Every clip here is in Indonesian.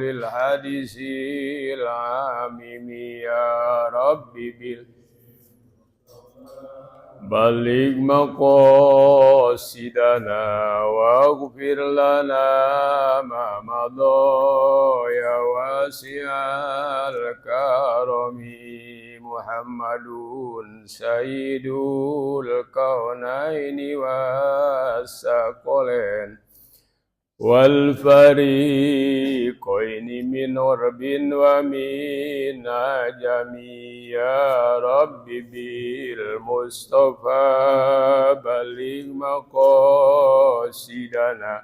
الحديث العامم يا رب بلغ مقاصدنا واغفر لنا ما مضى يا واسع الكرم محمد سيد الكونين والثقلين والفريقين من عرب ومن عجم يا رب بالمصطفى بلغ مقاصدنا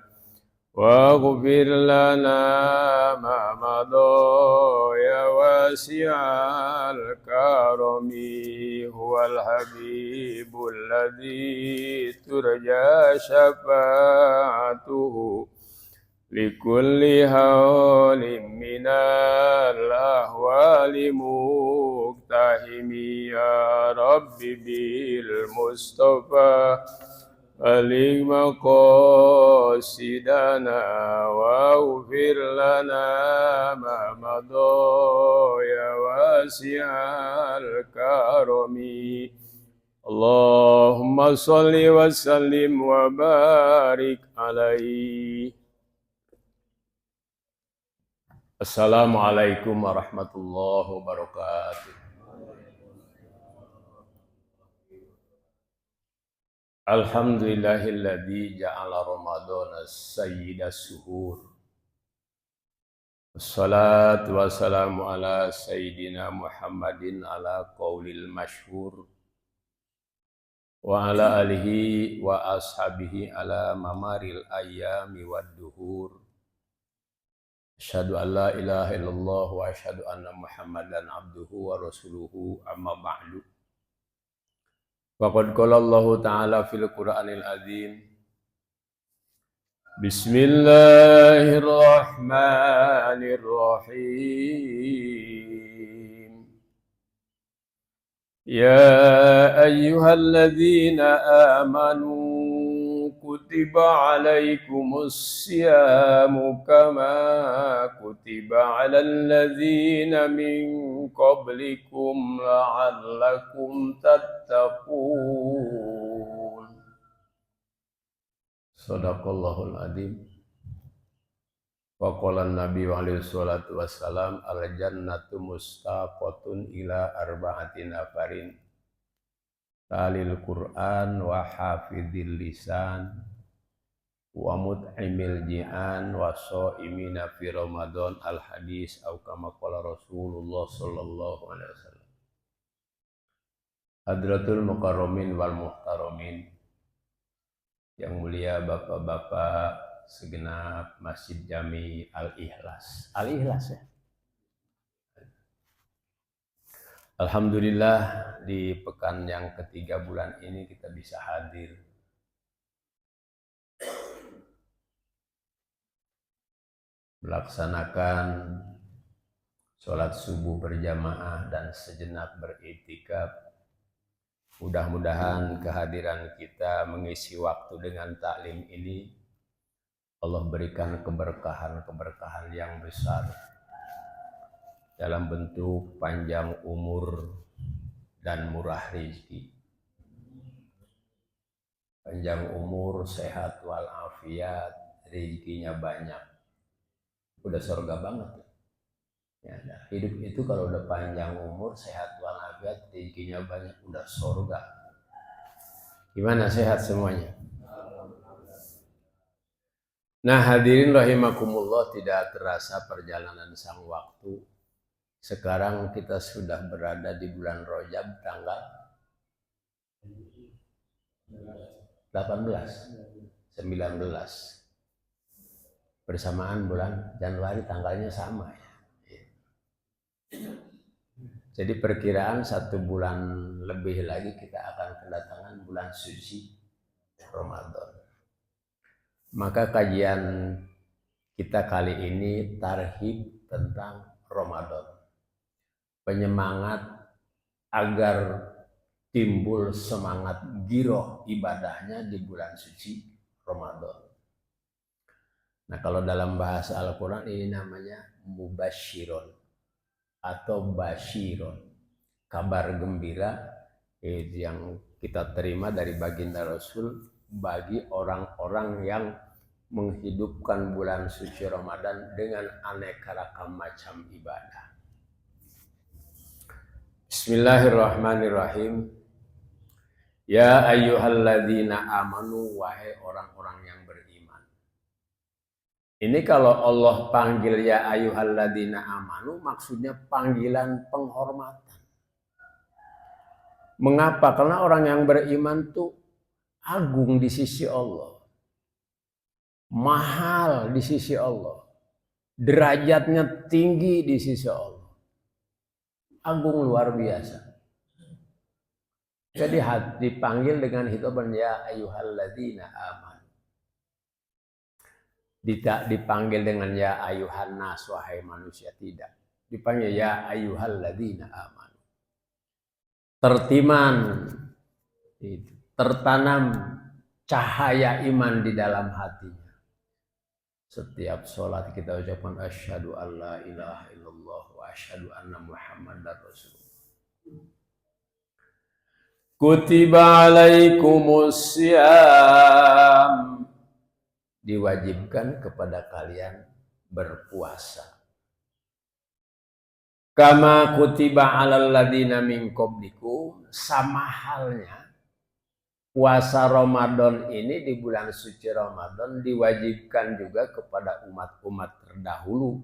واغفر لنا ما مضى يا واسع الكرم هو الحبيب الذي ترجى شفاعته لكل هول من الأهوال مقتحم يا رب بالمصطفى بلغ مقاصدنا واغفر لنا ما مضى يا واسع الكرم اللهم صل وسلم وبارك عليه. Assalamualaikum warahmatullahi wabarakatuh. Alhamdulillahilladzi ja'ala Ramadhana sayyidas suhur. Wassalatu wassalamu ala sayyidina Muhammadin ala qaulil masyhur wa ala alihi wa ashabihi ala mamaril ayyami wad duhur. Asyhadu an la ilaha illallah wa asyhadu anna Muhammadan abduhu wa rasuluhu amma ba'du. Waqad qala Allah Ta'ala fil Qur'anil Azim. Bismillahirrahmanirrahim. Ya ayyuhalladzina amanu kutiba alaikumus siyamu kama kutiba alal ladzina min qablikum la'allakum tattaqun. Shadaqallahul adzim. Wa qala an-nabi alaihi salatu wassalam al-jannatu mustaqatun ila arba'ati nafarin. Talil Qur'an wa hafidhil lisan wa mut'imil ji'an wa sha'imina fi Ramadan al-hadis au kama qala Rasulullah sallallahu alaihi wasallam. Hadratul mukarramin wal muhtaramin, yang mulia bapak-bapak segenap Masjid Jami Al-Ikhlas. Al-Ikhlas ya. Alhamdulillah di pekan yang ketiga bulan ini kita bisa hadir melaksanakan sholat subuh berjamaah dan sejenak beriktikaf. Mudah-mudahan kehadiran kita mengisi waktu dengan taklim ini Allah berikan keberkahan-keberkahan yang besar dalam bentuk panjang umur dan murah rezeki. Panjang umur, sehat walafiat, rezekinya banyak. Udah surga banget. Ya, nah, hidup itu kalau udah panjang umur, sehat walafiat, rezekinya banyak, udah surga. Gimana, sehat semuanya? Nah, hadirin rahimakumullah, tidak terasa perjalanan sang waktu. Sekarang kita sudah berada di bulan Rajab tanggal 18, 19. Bersamaan bulan Januari, tanggalnya sama ya. Jadi perkiraan 1 bulan lebih lagi kita akan kedatangan bulan suci Ramadan. Maka kajian kita kali ini tarhib tentang Ramadan. Penyemangat agar timbul semangat giroh ibadahnya di bulan suci Ramadan. Nah, kalau dalam bahasa Al-Quran ini namanya mubasyirun atau basyirun. Kabar gembira yang kita terima dari baginda Rasul bagi orang-orang yang menghidupkan bulan suci Ramadan dengan aneka ragam macam ibadah. Bismillahirrahmanirrahim. Ya ayyuhalladzina amanu, wahai orang-orang yang beriman. Ini kalau Allah panggil ya ayyuhalladzina amanu, maksudnya panggilan penghormatan. Mengapa? Karena orang yang beriman tuh agung di sisi Allah. Mahal di sisi Allah. Derajatnya tinggi di sisi Allah. Agung luar biasa. Jadi dipanggil dengan hitaban ya ayyuhalladzina amanu. Tidak dipanggil dengan ya ayyuhan nas, wahai manusia, tidak. Dipanggil ya ayyuhalladzina amanu. Tertiman, tertanam cahaya iman di dalam hatinya. Setiap sholat kita ucapkan asyhadu an la ilaha illallah wa asyhadu anna muhammadar rasulullah. Kutiba alaikumus syiyam, diwajibkan kepada kalian berpuasa. Kama kutiba alal ladina min qablikum, sama halnya puasa Ramadan ini di bulan suci Ramadan diwajibkan juga kepada umat-umat terdahulu,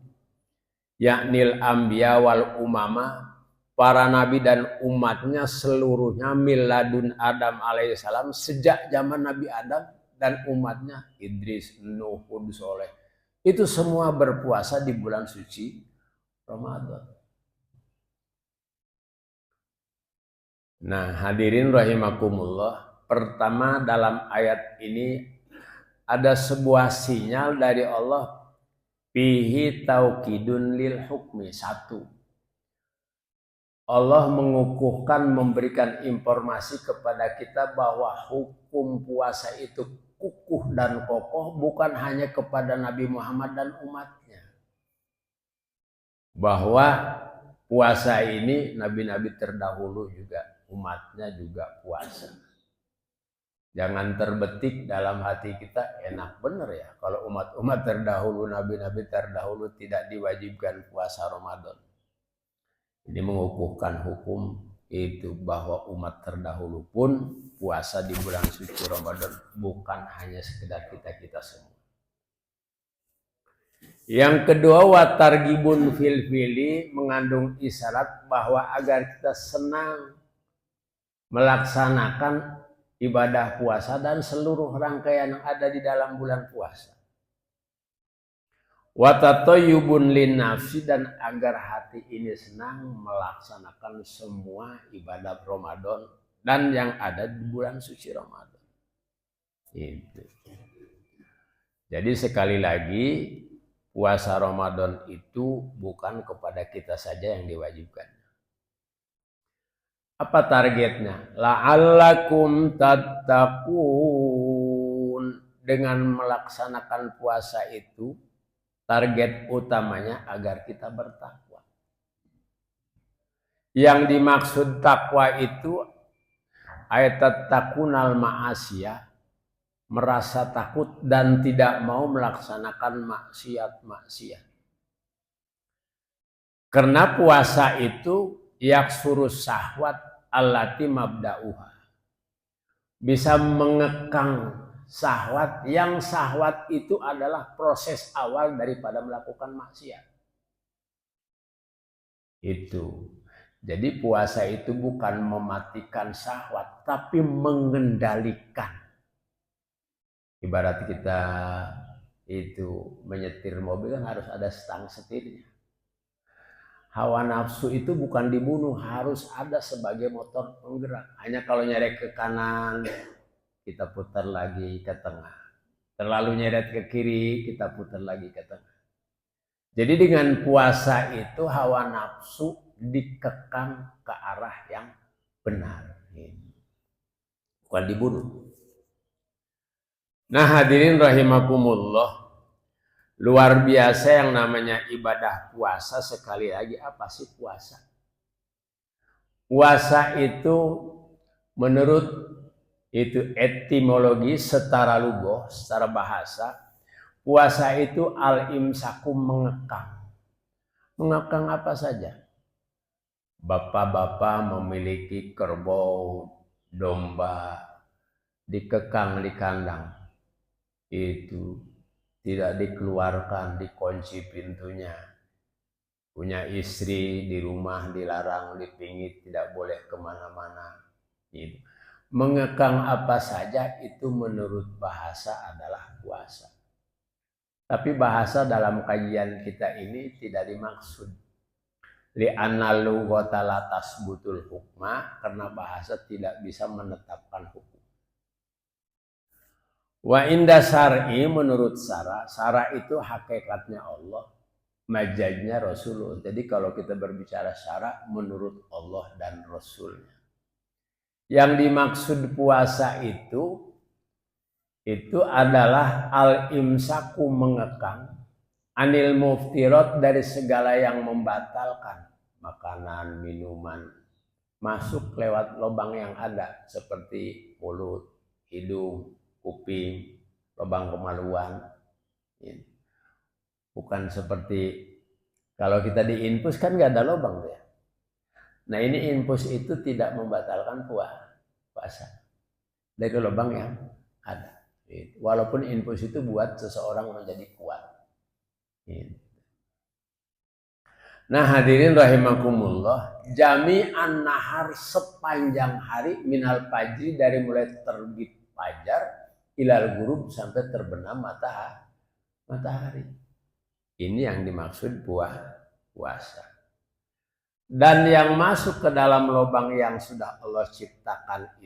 yaknil anbiya wal umama, para nabi dan umatnya seluruhnya, miladun Adam alaihissalam, sejak zaman Nabi Adam dan umatnya Idris, Nuh, Hud, Soleh, itu semua berpuasa di bulan suci Ramadan. Nah, hadirin rahimakumullah, pertama dalam ayat ini ada sebuah sinyal dari Allah, fihi taukidun lil hukmi. Satu, Allah mengukuhkan, memberikan informasi kepada kita bahwa hukum puasa itu kukuh dan kokoh, bukan hanya kepada Nabi Muhammad dan umatnya. Bahwa puasa ini nabi-nabi terdahulu juga, umatnya juga puasa. Jangan terbetik dalam hati kita, enak bener ya kalau umat-umat terdahulu, nabi-nabi terdahulu tidak diwajibkan puasa Ramadan. Ini mengukuhkan hukum itu bahwa umat terdahulu pun puasa di bulan suci Ramadan, bukan hanya sekedar kita-kita semua. Yang kedua, watargibun fil fili, mengandung isyarat bahwa agar kita senang melaksanakan ibadah puasa dan seluruh rangkaian yang ada di dalam bulan puasa. Watatoyubun lin nafsi, dan agar hati ini senang melaksanakan semua ibadah Ramadan dan yang ada di bulan suci Ramadan. Itu. Jadi sekali lagi, puasa Ramadan itu bukan kepada kita saja yang diwajibkan. Apa targetnya? La'allakum tattaqun. Dengan melaksanakan puasa itu, target utamanya agar kita bertakwa. Yang dimaksud takwa itu ayat takunal ma'asiyah, merasa takut dan tidak mau melaksanakan maksiat-maksiat. Karena puasa itu yaksurus syahwat allati mabda'uha, bisa mengekang syahwat, yang syahwat itu adalah proses awal daripada melakukan maksiat. Itu. Jadi puasa itu bukan mematikan syahwat, tapi mengendalikan. Ibarat kita itu menyetir mobil kan harus ada stang setirnya. Hawa nafsu itu bukan dibunuh, harus ada sebagai motor penggerak. Hanya kalau nyerek ke kanan, kita putar lagi ke tengah. Terlalu nyeret ke kiri, kita putar lagi ke tengah. Jadi dengan puasa itu hawa nafsu dikekang ke arah yang benar. Bukan dibunuh. Nah hadirin rahimakumullah, Luar biasa yang namanya ibadah puasa. Sekali lagi, apa sih puasa? Puasa itu menurut itu etimologi secara lugoh, secara bahasa, puasa itu al-imsaku, mengekang. Mengekang apa saja? Bapak-bapak memiliki kerbau, domba, dikekang di kandang. Itu tidak dikeluarkan, dikunci pintunya. Punya istri di rumah dilarang, dipingit, tidak boleh kemana-mana. Gitu. Mengekang apa saja itu menurut bahasa adalah puasa. Tapi bahasa dalam kajian kita ini tidak dimaksud. Li'anna lughata la tasbutul hukma, karena bahasa tidak bisa menetapkan hukum. Wa inda syar'i, menurut syara itu hakikatnya Allah, majaznya Rasulullah. Jadi kalau kita berbicara syara, menurut Allah dan Rasulnya. Yang dimaksud puasa itu adalah al-imsaku, mengekang, anil muftirat, dari segala yang membatalkan, makanan, minuman, masuk lewat lubang yang ada, seperti mulut, hidung, kuping, lubang kemaluan. Bukan seperti kalau kita diinfus kan nggak ada lubang ya. Nah ini infus itu tidak membatalkan puasa dari lubang yang ada. Walaupun infus itu buat seseorang menjadi kuat. Nah hadirin rahimakumullah, jami'an nahar, sepanjang hari, minal fajri, dari mulai terbit fajar, ilal ghurub, sampai terbenam matahari. Ini yang dimaksud puasa. Dan yang masuk ke dalam lubang yang sudah Allah ciptakan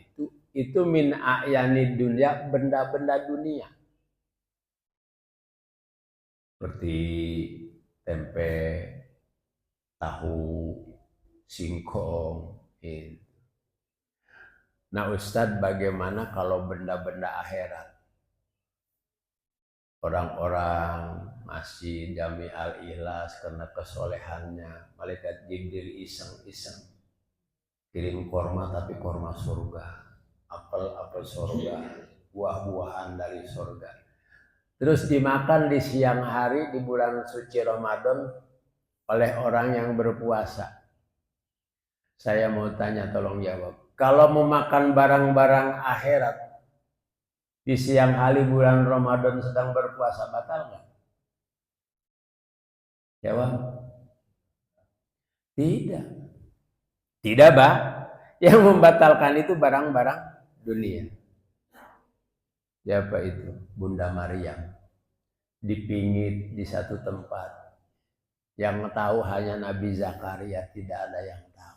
itu min a'yani dunia, benda-benda dunia. Seperti tempe, tahu, singkong. Nah Ustadz, bagaimana kalau benda-benda akhirat? Orang-orang masih Jami al-Ikhlas karena kesolehannya, malaikat Jibril iseng-iseng kirim korma, tapi korma surga, apel surga, buah-buahan dari surga. Terus dimakan di siang hari di bulan suci Ramadan oleh orang yang berpuasa. Saya mau tanya, tolong jawab. Kalau memakan barang-barang akhirat di siang hari bulan Ramadan sedang berpuasa, batal nggak? Jawab. Tidak. Tidak, Pak. Yang membatalkan itu barang-barang dunia. Siapa itu? Bunda Maryam. Dipingit di satu tempat. Yang tahu hanya Nabi Zakaria, tidak ada yang tahu.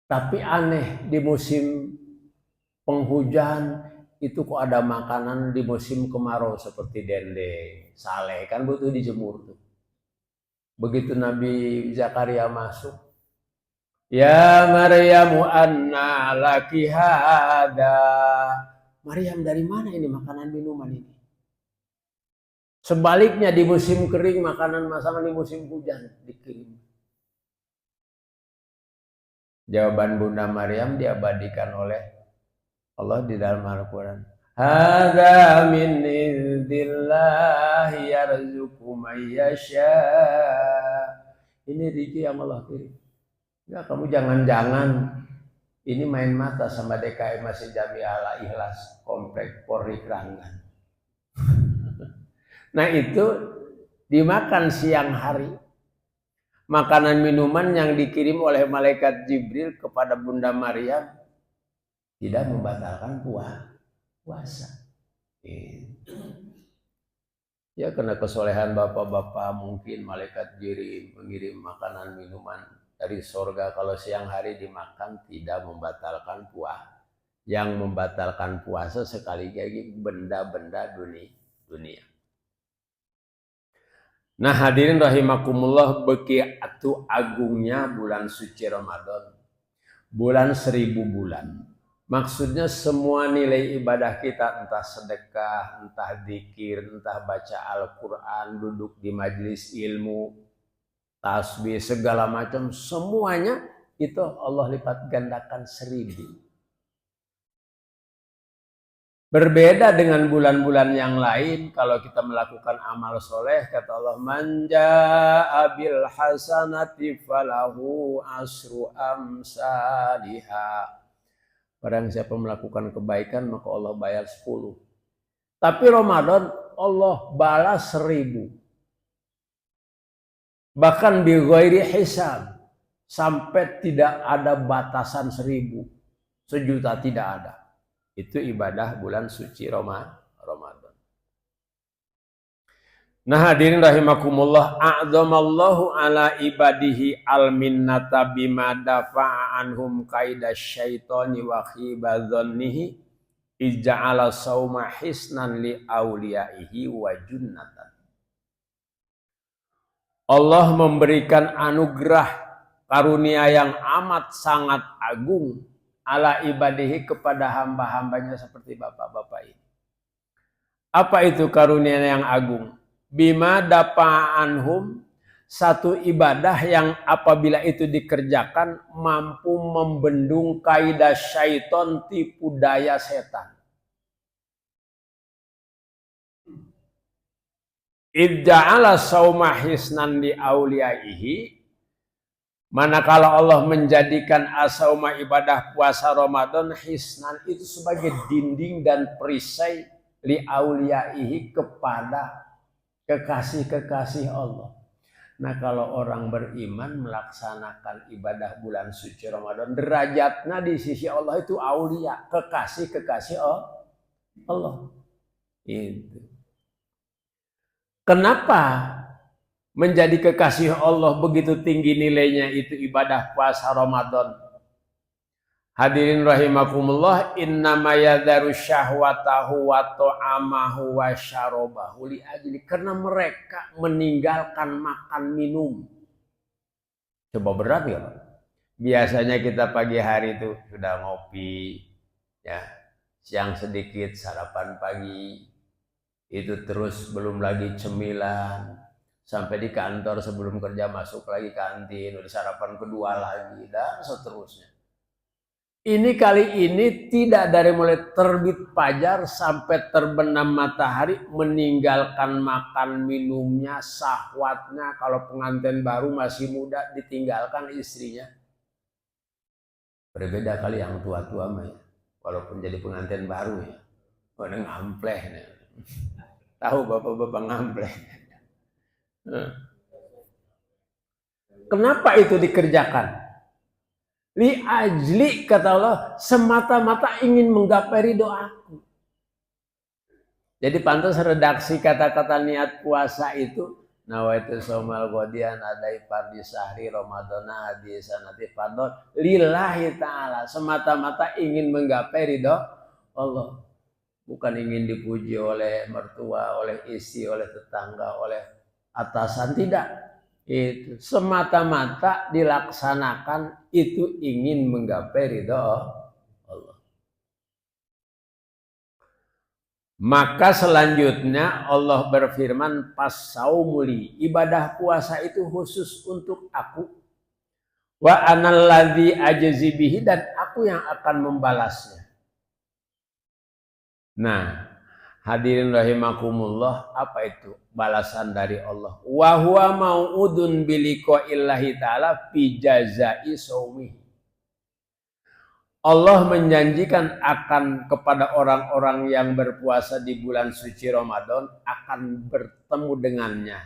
Tapi aneh, di musim penghujan itu kok ada makanan, di musim kemarau seperti dendeng, saleh, kan butuh dijemur tuh. Begitu Nabi Zakaria masuk, ya Maryamu anna laki hada. Maryam, dari mana ini makanan minuman ini? Sebaliknya di musim kering makanan masakan, di musim hujan dikirim. Jawaban Bunda Maryam diabadikan oleh Allah di dalam Al-Quran. Hadza min indillahi yarzuqu may yasha. Ini rezeki yang Allah kirim. Ya, kamu jangan-jangan ini main mata sama DKI Masjid Jami al-Ikhlas Komplek Polri Keranggan. Nah itu dimakan siang hari. Makanan minuman yang dikirim oleh malaikat Jibril kepada Bunda Maryam tidak membatalkan puasa. Ya karena kesolehan bapak-bapak mungkin malaikat Jibril mengirim makanan minuman dari surga, kalau siang hari dimakan tidak membatalkan puasa. Yang membatalkan puasa sekali lagi benda-benda dunia. Nah hadirin rahimakumullah, begitu agungnya bulan suci Ramadan. Bulan 1000 bulan. Maksudnya semua nilai ibadah kita, entah sedekah, entah zikir, entah baca Al-Quran, duduk di majelis ilmu, tasbih, segala macam, semuanya itu Allah lipat gandakan 1000. Berbeda dengan bulan-bulan yang lain, kalau kita melakukan amal soleh, kata Allah, manja abil hasanati falahu asru amsalihah. Barang siapa melakukan kebaikan, maka Allah bayar 10. Tapi Ramadan, Allah balas 1000. Bahkan bi ghairi hisab. Sampai tidak ada batasan 1000. 1.000.000 tidak ada. Itu ibadah bulan suci Ramadan. Nah hadirin rahimakumullah, a'zamallahu ala ibadihi al-minnata bima dafa'a anhum kaidah syaitani wa khibadhannihi ija'ala sawma hisnan li awliyaihi wa junnatan. Allah memberikan anugerah karunia yang amat sangat agung ala ibadihi kepada hamba-hambanya seperti bapak-bapak ini. Apa itu karunia yang agung? Bima dapa'anhum, satu ibadah yang apabila itu dikerjakan mampu membendung kaidah syaiton, tipu daya setan. Idza'ala sauma hisnan li auliyaihi, manakala Allah menjadikan asauma ibadah puasa Ramadan hisnan itu sebagai dinding dan perisai li auliyaihi kepada kekasih-kekasih Allah. Nah kalau orang beriman melaksanakan ibadah bulan suci Ramadan, derajatnya di sisi Allah itu aulia, kekasih-kekasih Allah. Itu. Kenapa menjadi kekasih Allah begitu tinggi nilainya itu ibadah puasa Ramadan? Hadirin rahimakumullah, innama yadharu syahwatahu wa ta'amahu wa syarabahu li ajli, karena mereka meninggalkan makan minum. Coba berat ya Pak? Biasanya kita pagi hari itu sudah ngopi, ya, siang sedikit sarapan pagi, itu terus belum lagi cemilan, sampai di kantor sebelum kerja masuk lagi kantin, udah sarapan kedua lagi, dan seterusnya. Ini kali ini tidak dari mulai terbit fajar sampai terbenam matahari meninggalkan makan minumnya, syahwatnya. Kalau pengantin baru masih muda ditinggalkan istrinya. Berbeda kali yang tua-tua mah ya. Walaupun jadi pengantin baru ya. Udah ngampleh nih. Tahu bapak-bapak ngampleh. Kenapa itu dikerjakan? Li ajli, kata Allah, semata-mata ingin menggapai ridho aku. Jadi pantas redaksi kata-kata niat puasa itu, nawaitu somal godian adai fardi sahri ramadana hadisanati fardon lillahi ta'ala, semata-mata ingin menggapai ridho Allah. Bukan ingin dipuji oleh mertua, oleh istri, oleh tetangga, oleh atasan, tidak. Itu semata-mata dilaksanakan itu ingin menggapai ridho Allah. Maka selanjutnya Allah berfirman, pas-saumuli, ibadah puasa itu khusus untuk aku, wa analladzi ajzi bihi, dan aku yang akan membalasnya. Nah, hadirin rahimakumullah, apa itu balasan dari Allah? Wa huwa mau'udun biliqa'illahi ta'ala fi jazai shaumi. Allah menjanjikan akan kepada orang-orang yang berpuasa di bulan suci Ramadan akan bertemu dengannya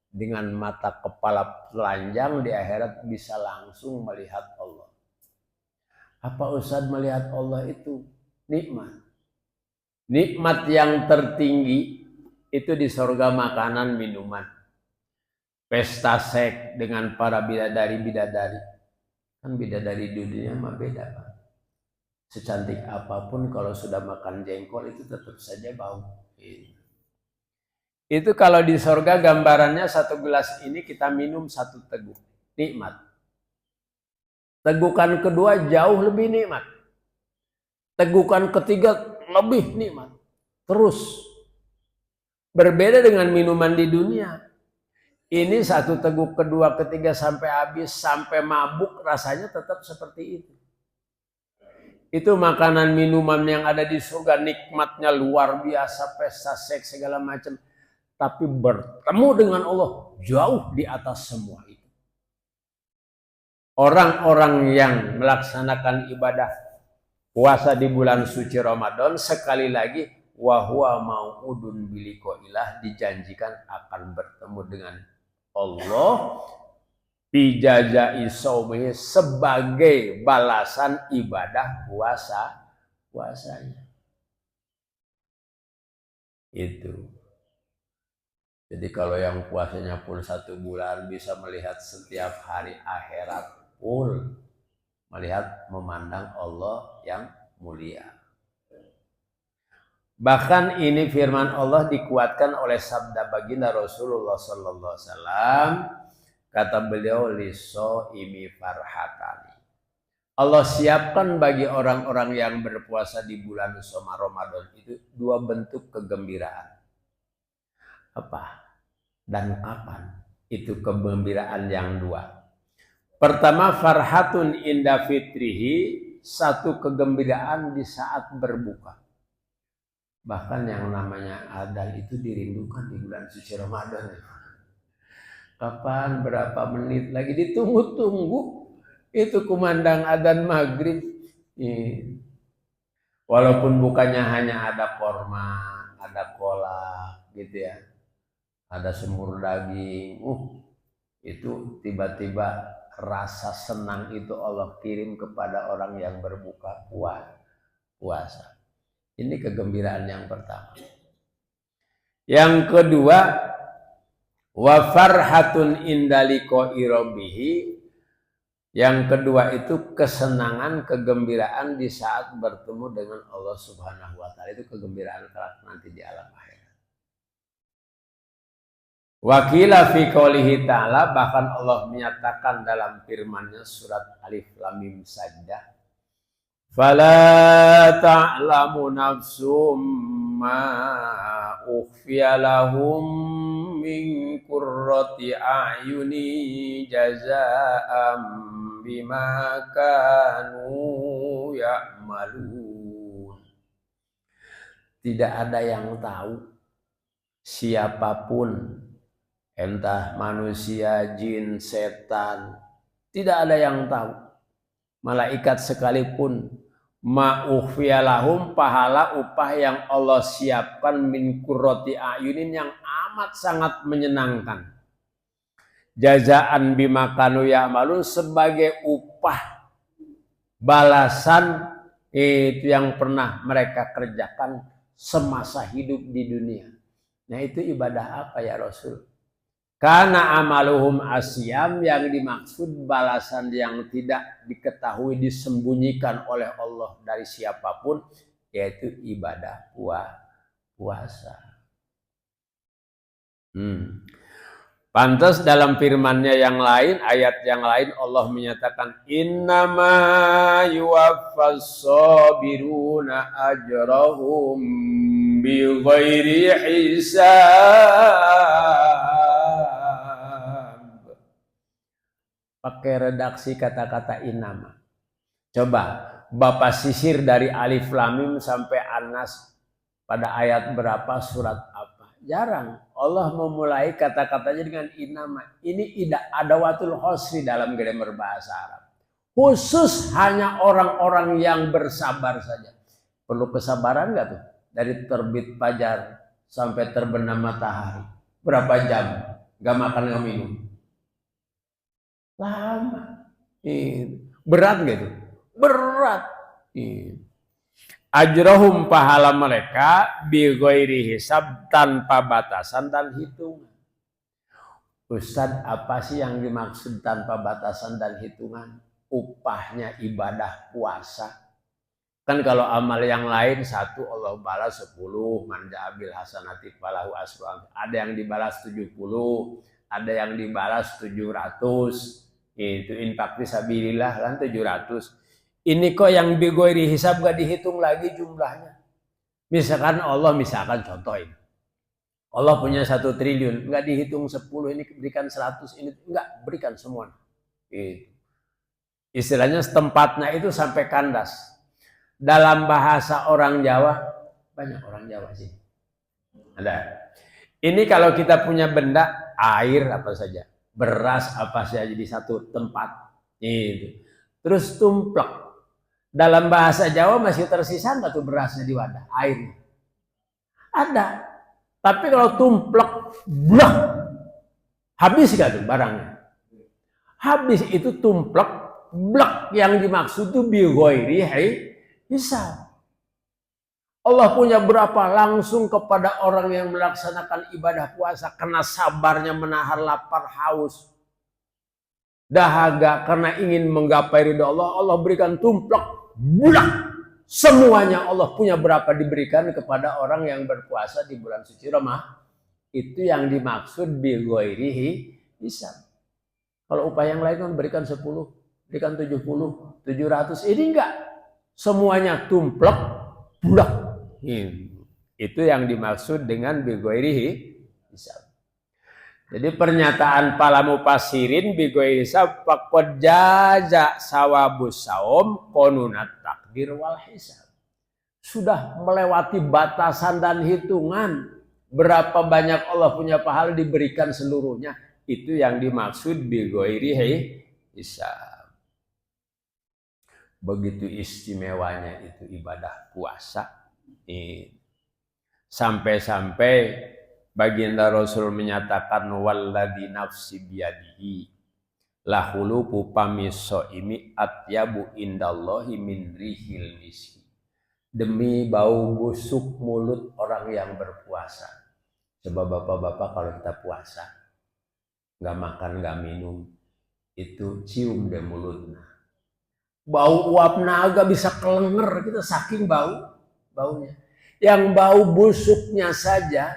dengan mata kepala telanjang di akhirat, bisa langsung melihat Allah. Apa Ustaz melihat Allah itu? Nikmat. Nikmat yang tertinggi itu di surga makanan minuman. Pesta seks dengan para bidadari-bidadari. Kan bidadari dunia mah beda Pak. Secantik apapun kalau sudah makan jengkol itu tetap saja bau. Itu kalau di surga gambarannya satu gelas ini kita minum satu teguk. Nikmat. Tegukan kedua jauh lebih nikmat. Tegukan ketiga lebih nikmat. Terus. Berbeda dengan minuman di dunia. Ini satu teguk, kedua, ketiga sampai habis, sampai mabuk, rasanya tetap seperti itu. Itu makanan minuman yang ada di surga, nikmatnya luar biasa, pesta seks segala macam. Tapi bertemu dengan Allah jauh di atas semua itu. Orang-orang yang melaksanakan ibadah puasa di bulan suci Ramadan, sekali lagi wahwa mau'udun biliqailah, dijanjikan akan bertemu dengan Allah bijazai saumihi, sebagai balasan ibadah puasanya. Itu. Jadi kalau yang puasanya pun 1 bulan bisa melihat setiap hari akhirat full, melihat memandang Allah yang mulia. Bahkan ini firman Allah dikuatkan oleh sabda baginda Rasulullah sallallahu alaihi wasallam. Kata beliau, liso imi farhatani. Allah siapkan bagi orang-orang yang berpuasa di bulan Soma Ramadan itu 2 bentuk kegembiraan. Apa dan kapan? Itu kegembiraan yang 2. Pertama, farhatun inda fitrihi, satu kegembiraan di saat berbuka. Bahkan yang namanya adzan itu dirindukan di bulan suci Ramadan. Kapan, berapa menit lagi ditunggu-tunggu itu kumandang adzan maghrib. Walaupun bukannya hanya ada korma, ada kolak gitu ya, ada semur daging, itu tiba-tiba rasa senang itu Allah kirim kepada orang yang berbuka puasa. Ini kegembiraan yang pertama. Yang kedua, wa farhatun indaliqa'i rabbih. Yang kedua itu kesenangan, kegembiraan di saat bertemu dengan Allah Subhanahu wa taala. Itu kegembiraan kelak nanti di alam akhirat. Wa qila fi qoulihi ta'ala, bahkan Allah menyatakan dalam firman-Nya surat Alif Lam Mim Sajdah, fala ta'lamu nafsum ma ukhfiya lahum min qurrati a'yuni jazaa'an bima kanu ya'malun. Tidak ada yang tahu, siapapun, entah manusia, jin, setan, tidak ada yang tahu. Malaikat sekalipun, ma'ukhfiyalahum, pahala upah yang Allah siapkan min qurrati a'yunin, yang amat sangat menyenangkan. Jazaan bima kanu ya'malun, sebagai upah balasan itu yang pernah mereka kerjakan semasa hidup di dunia. Nah, itu ibadah apa ya Rasul? Karena amaluhum asyam, yang dimaksud balasan yang tidak diketahui, disembunyikan oleh Allah dari siapapun, yaitu ibadah puasa. Pantas dalam firman-Nya yang lain, ayat yang lain, Allah menyatakan innama yuwaffas sabiruna ajrahum bighairi hisab. Pakai redaksi kata-kata innama. Coba Bapak sisir dari Alif Lam Mim sampai An-Nas, pada ayat berapa, surat apa? Jarang Allah memulai kata-katanya dengan innama. Ini adawatul hosri dalam grammar bahasa Arab. Khusus hanya orang-orang yang bersabar saja. Perlu kesabaran nggak tuh? Dari terbit fajar sampai terbenam matahari. Berapa jam? Gak makan, gak minum. Lama. Berat gitu. Berat. Ajrohum, pahala mereka bighairi hisab, tanpa batasan dan hitungan. Ustadz, apa sih yang dimaksud tanpa batasan dan hitungan? Upahnya ibadah puasa. Kan kalau amal yang lain 1 Allah balas 10, man ja'abil hasanati falahu asru. Ada yang dibalas 70, ada yang dibalas 700. Itu infak fisabilillah kan 700. Ini kok yang bigoiri hisab gak dihitung lagi jumlahnya. Misalkan contoh ini. Allah punya 1 triliun, nggak dihitung 10, ini berikan 100, ini enggak, berikan semua. Gitu. Istilahnya tempatnya itu sampai kandas. Dalam bahasa orang Jawa, banyak orang Jawa sih. Ada. Ini kalau kita punya benda, air apa saja, beras apa saja di satu tempat. Gitu. Terus tumplek. Dalam bahasa Jawa masih tersisa nggak tuh berasnya di wadah, airnya? Ada. Tapi kalau tumplek, blah, habis gak tuh barangnya? Habis itu tumplek, blak, yang dimaksud itu bighairi hisab. Allah punya berapa langsung kepada orang yang melaksanakan ibadah puasa karena sabarnya menahan lapar haus, dahaga karena ingin menggapai ridha Allah, Allah berikan tumplek, blak, semuanya Allah punya berapa diberikan kepada orang yang berpuasa di bulan suci Ramadan. Itu yang dimaksud bighairi hisab. Kalau upah yang lain kan berikan 10, berikan 70, 700. Ini enggak. Semuanya tumplek, budak. Itu yang dimaksud dengan bighairi hisab. Jadi pernyataan para mufassirin bighairi hisab faqad jaza sawabus saum qanunat takdir wal hisab. Sudah melewati batasan dan hitungan. Berapa banyak Allah punya pahala diberikan seluruhnya. Itu yang dimaksud bighairi hisab. Begitu istimewanya itu ibadah puasa. Sampai-sampai baginda Rasul menyatakan walladzi nafsi biyadihi lahulupu pamisoimi atyabu indallahi min rihil miski. Demi bau busuk mulut orang yang berpuasa. Sebab bapak-bapak kalau kita puasa nggak makan, nggak minum, itu cium deh mulutnya. Bau uap naga bisa kelenger kita saking baunya. Yang bau busuknya saja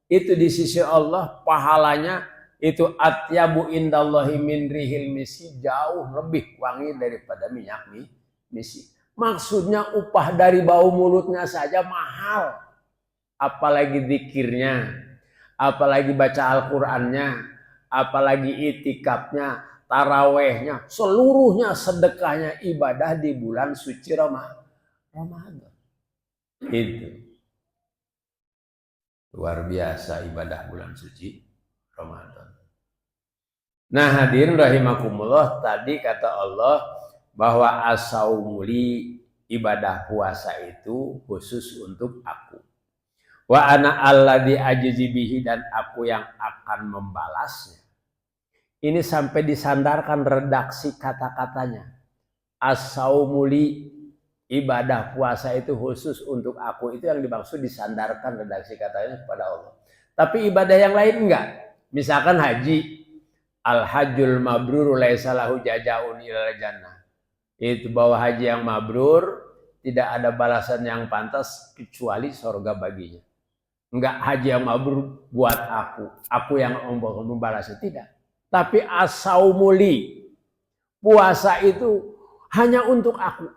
itu di sisi Allah pahalanya itu atyabu indallahi min rihil miski, jauh lebih wangi daripada minyak miski. Maksudnya upah dari bau mulutnya saja mahal. Apalagi zikirnya, apalagi baca Al-Qur'annya, apalagi itikafnya, tarawehnya, seluruhnya sedekahnya ibadah di bulan suci Ramadan. Itu luar biasa ibadah bulan suci Ramadan. Nah hadirin rahimakumullah, tadi kata Allah bahwa as-saumuli ibadah puasa itu khusus untuk aku. Wa ana alladzi ajzi bihi, dan aku yang akan membalasnya. Ini sampai disandarkan redaksi kata-katanya. As-saumuli ibadah puasa itu khusus untuk aku, itu yang dimaksud disandarkan redaksi katanya kepada Allah. Tapi ibadah yang lain enggak. Misalkan haji, al-hajjul mabrur laisa lahu jazaa'un ilal jannah. Itu bahwa haji yang mabrur tidak ada balasan yang pantas kecuali surga baginya. Enggak haji yang mabrur buat aku yang membalasnya, tidak. Tapi as-saumuli, puasa itu hanya untuk aku.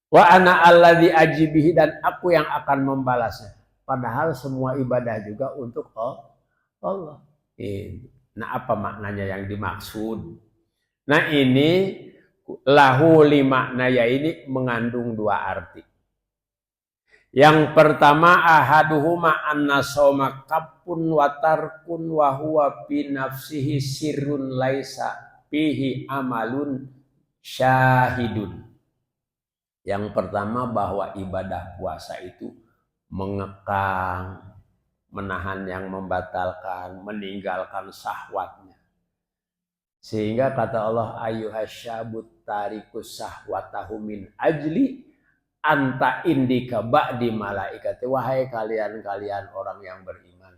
Wa ana alladzi ajibihi, dan aku yang akan membalasnya. Padahal semua ibadah juga untuk Allah. Nah, apa maknanya yang dimaksud? Nah, ini lahu limaknaya ini mengandung 2 arti. Yang pertama ahaduhuma anna shauma kapun wa tarkun wa huwa fi nafsihi sirrun laisa fihi amalun syahidun. Yang pertama bahwa ibadah puasa itu mengekang, menahan yang membatalkan, meninggalkan syahwatnya. Sehingga kata Allah ayyuhasyabut tarikus syahwatahu min ajli anta indika ba'di malaikati, wahai kalian orang yang beriman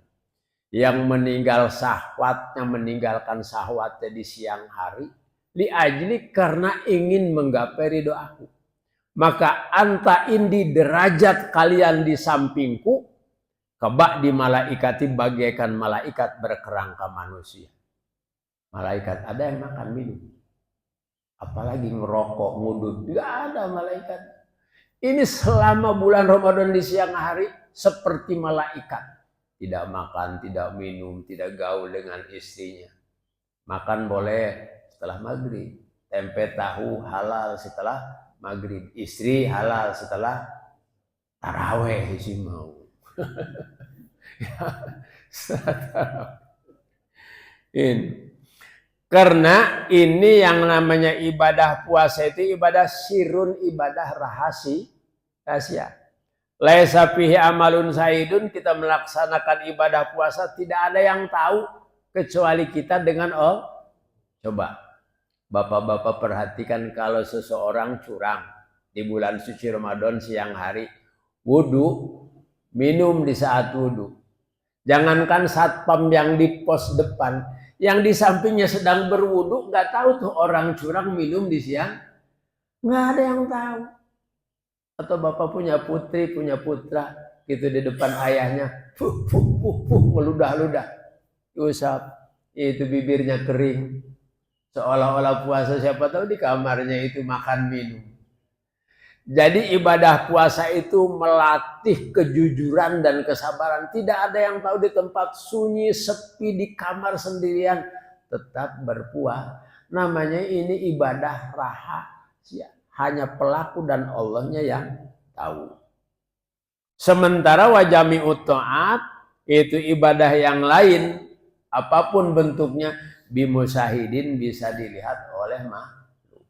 yang meninggal syahwatnya, meninggalkan syahwatnya di siang hari li ajli, karena ingin menggapai ridho aku, maka anta indi derajat kalian di sampingku ka ba'di malaikati, bagaikan malaikat berkerangka manusia. Malaikat ada yang makan minum, apalagi ngerokok, ngudut, nggak ada malaikat. Ini selama bulan Ramadan di siang hari seperti malaikat. Tidak makan, tidak minum, tidak gaul dengan istrinya. Makan boleh setelah maghrib. Tempe tahu halal setelah maghrib. Istri halal setelah taraweh sih mau. Karena ini yang namanya ibadah puasa itu ibadah sirun, ibadah rahasia. Laisa fihi amalun saidun, kita melaksanakan ibadah puasa tidak ada yang tahu kecuali kita dengan Allah. Coba bapak-bapak perhatikan kalau seseorang curang di bulan suci Ramadan siang hari, wudu, minum di saat wudu. Jangankan satpam yang di pos depan, yang di sampingnya sedang berwudu, nggak tahu tuh orang curang minum di siang, nggak ada yang tahu. Atau bapak punya putri, punya putra, gitu di depan ayahnya, meludah-ludah, usap, itu bibirnya kering, seolah-olah puasa, siapa tahu di kamarnya itu makan minum. Jadi ibadah puasa itu melatih kejujuran dan kesabaran. Tidak ada yang tahu di tempat sunyi, sepi, di kamar sendirian, tetap berpuasa. Namanya ini ibadah rahasia. Hanya pelaku dan Allahnya yang tahu. Sementara wajami'ut ta'at itu ibadah yang lain, apapun bentuknya, bimusahidin bisa dilihat oleh makhluk.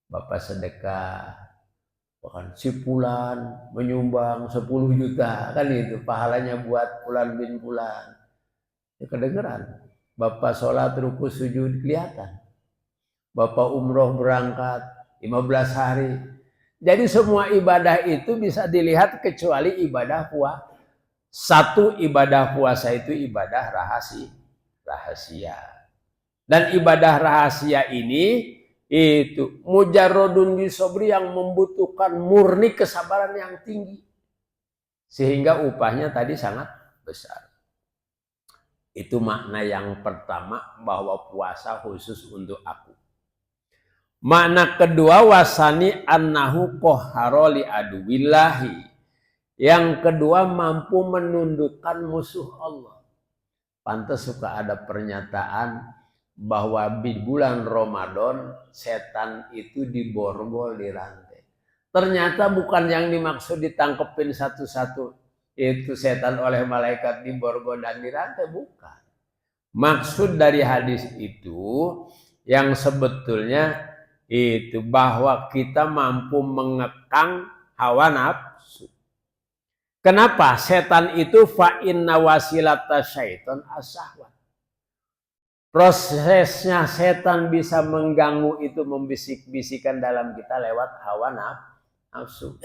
Bapak sedekah, bahkan si Fulan menyumbang 10 juta, kan itu pahalanya buat Fulan bin Fulan. Ya kedengeran. Bapak sholat ruku sujud kelihatan. Bapak umroh berangkat 15 hari. Jadi semua ibadah itu bisa dilihat kecuali ibadah puasa. Satu ibadah puasa itu ibadah rahasia. Dan ibadah rahasia ini itu mujarrodun bisobri, yang membutuhkan murni kesabaran yang tinggi. Sehingga upahnya tadi sangat besar. Itu makna yang pertama, bahwa puasa khusus untuk aku. Makna kedua, wasani annahu qahhara li aduwillahi. Yang kedua, mampu menundukkan musuh Allah. Pantas suka ada pernyataan bahwa di bulan Ramadan setan itu diborgol, dirantai. Ternyata bukan yang dimaksud ditangkepin satu-satu itu setan oleh malaikat, diborgol dan dirantai, bukan. Maksud dari hadis itu yang sebetulnya itu bahwa kita mampu mengekang hawa nafsu. Kenapa? Setan itu fa inna wasilata syaitan as-sahwat. Prosesnya setan bisa mengganggu itu, membisik-bisikan dalam kita lewat hawa nafsu.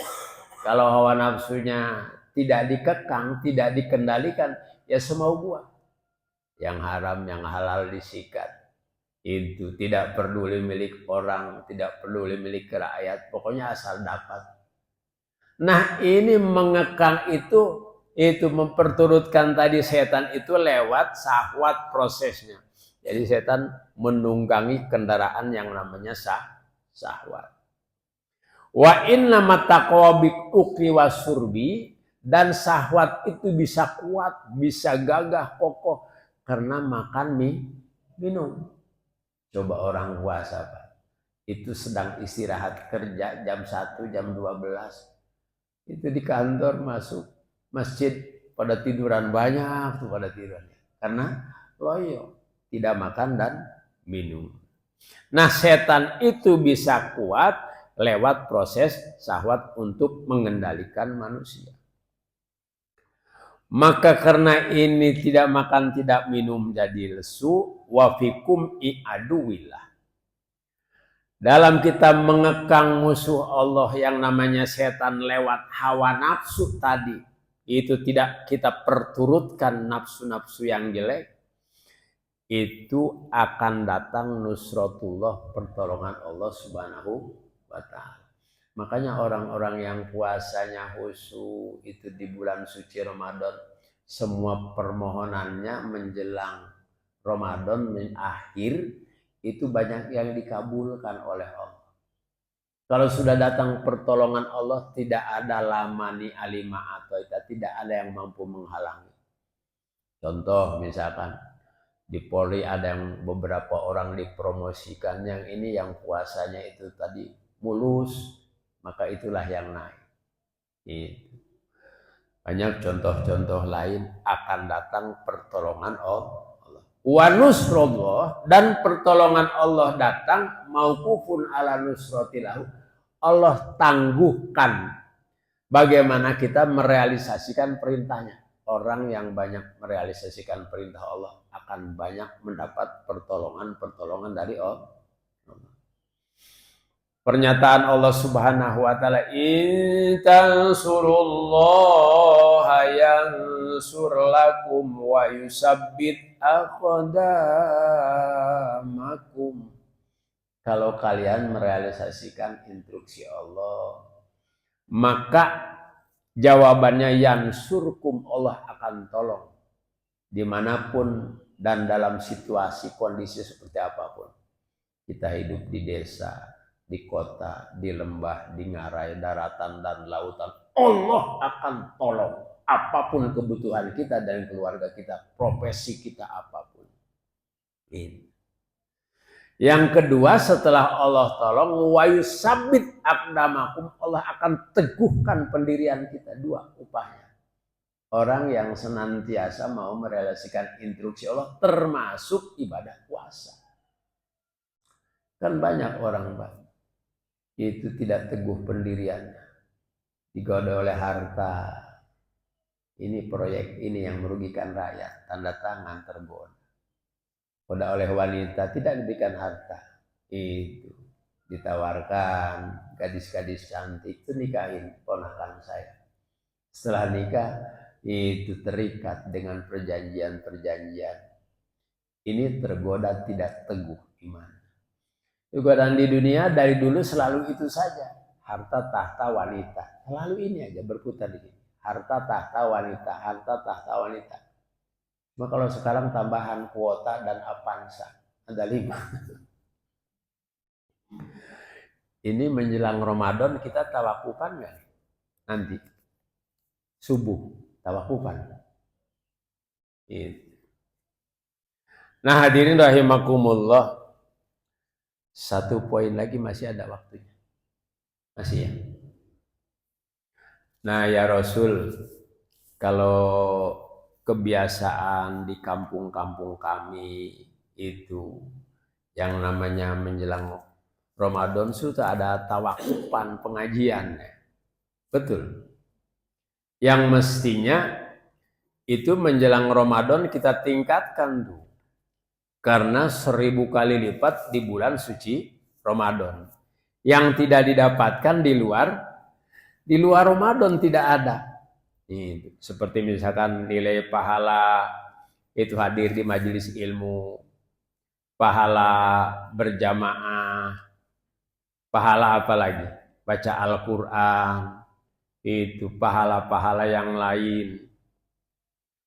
Kalau hawa nafsunya tidak dikekang, tidak dikendalikan, ya semau gua. Yang haram, yang halal disikat. Itu tidak peduli milik orang, tidak peduli milik rakyat, pokoknya asal dapat. Nah, ini mengekang itu memperturutkan tadi setan itu lewat syahwat prosesnya. Jadi setan menunggangi kendaraan yang namanya syahwat. Wa inna mataqwa bi ukli wasurbi, dan syahwat itu bisa kuat, bisa gagah kokoh karena makan minum. Coba orang puasa, Pak, itu sedang istirahat kerja jam 1, jam 12. Itu di kantor masuk masjid pada tiduran, banyak tuh pada tidurannya. Karena loyo, tidak makan dan minum. Nah, setan itu bisa kuat lewat proses syahwat untuk mengendalikan manusia. Maka karena ini tidak makan, tidak minum jadi lesu, wa fikum i'aduwillah. Dalam kita mengekang musuh Allah yang namanya setan lewat hawa nafsu tadi, itu tidak kita perturutkan nafsu-nafsu yang jelek, itu akan datang nusratullah, pertolongan Allah Subhanahu wa ta'ala. Makanya orang-orang yang puasanya khusyuk itu di bulan suci Ramadan, semua permohonannya menjelang Ramadan akhir itu banyak yang dikabulkan oleh Allah. Kalau sudah datang pertolongan Allah, tidak ada lamani alima atau tidak ada yang mampu menghalangi. Contoh misalkan di Polri ada yang beberapa orang dipromosikan, yang ini yang puasanya itu tadi mulus, maka itulah yang naik. Itu. Banyak contoh-contoh lain akan datang pertolongan Allah. Wa nusrullah, dan pertolongan Allah datang mauqufun ala nusratilahu. Allah tangguhkan bagaimana kita merealisasikan perintahnya. Orang yang banyak merealisasikan perintah Allah akan banyak mendapat pertolongan dari Allah. Pernyataan Allah Subhanahu wa taala, "In tansurullaha yansur lakum wa yusabbit aqdamakum." Kalau kalian merealisasikan instruksi Allah, maka jawabannya yansurkum, Allah akan tolong dimanapun dan dalam situasi kondisi seperti apapun. Kita hidup di desa, di kota, di lembah, di ngarai, daratan dan lautan, Allah akan tolong apapun kebutuhan kita dan keluarga kita, profesi kita apapun. Ini. Yang kedua, setelah Allah tolong, wa yusabbit aqdamakum, Allah akan teguhkan pendirian kita. Dua upahnya. Orang yang senantiasa mau merealisasikan instruksi Allah, termasuk ibadah puasa. Kan banyak orang, Pak, itu tidak teguh pendiriannya, digoda oleh harta. Ini proyek ini yang merugikan rakyat, tanda tangan tergoda. Goda oleh wanita, tidak diberikan harta, itu ditawarkan gadis-gadis cantik, itu nikahin ponakan saya. Setelah nikah itu terikat dengan perjanjian-perjanjian. Ini tergoda, tidak teguh iman. Godaan di dunia dari dulu selalu itu saja, harta tahta wanita, selalu ini aja berputar di sini. Harta tahta wanita, harta tahta wanita. Cuma kalau sekarang tambahan kuota dan Avanza, ada 5. Ini menjelang Ramadan kita tawakufan nggak? Nanti subuh tawakufan. Nah hadirin rahimakumullah, satu poin lagi masih ada waktunya, masih ya. Nah ya Rasul, kalau kebiasaan di kampung-kampung kami itu yang namanya menjelang Ramadan sudah ada tawakufan pengajian, betul. Yang mestinya itu menjelang Ramadan kita tingkatkan tuh, karena 1000 kali lipat di bulan suci Ramadan. Yang tidak didapatkan di luar Ramadan tidak ada. Ini, seperti misalkan nilai pahala itu hadir di majelis ilmu, pahala berjamaah, pahala apa lagi? Baca Al-Quran, itu pahala-pahala yang lain.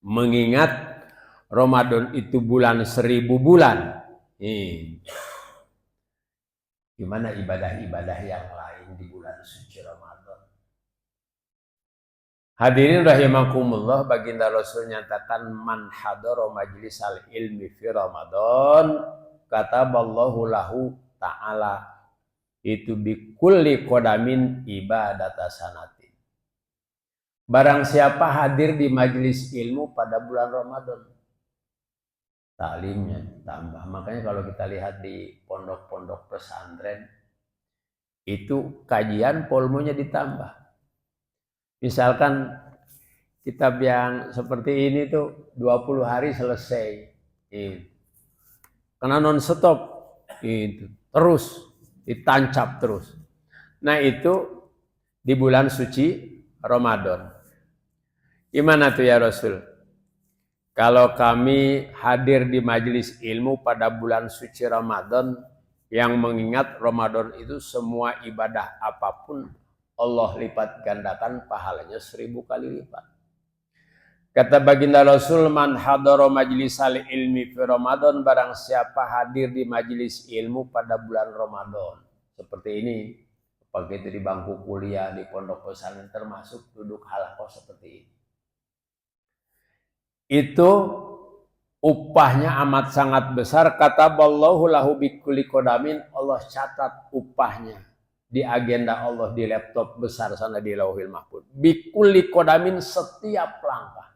Mengingat Ramadan itu bulan 1000 bulan. Gimana ibadah-ibadah yang lain di bulan suci Ramadan? Hadirin rahimakumullah, baginda Rasul nyatakan, man hadara majlisal ilmi fi Ramadan kataballahu lahu ta'ala itu bikulli qadamin ibadata sanatin. Barang siapa hadir di majelis ilmu pada bulan Ramadan, taklimnya tambah. Makanya kalau kita lihat di pondok-pondok pesantren itu kajian volumenya ditambah. Misalkan kitab yang seperti ini tuh 20 hari selesai. Karena non stop itu terus ditancap terus. Nah itu di bulan suci Ramadan. Gimana tuh ya Rasul? Kalau kami hadir di majelis ilmu pada bulan suci Ramadan, yang mengingat Ramadan itu semua ibadah apapun Allah lipat gandakan pahalanya 1000 kali lipat. Kata baginda Rasul, man hadara majlisal ilmi fi Ramadan, barang siapa hadir di majelis ilmu pada bulan Ramadan. Seperti ini, apakah itu di bangku kuliah, di pondok pesantren, termasuk duduk halaqah seperti ini. Itu upahnya amat sangat besar. Kata Allahu lahu bikulli kodamin, Allah catat upahnya di agenda Allah di laptop besar sana di Lauhil Mahfuz. Bikulli kodamin, setiap langkah.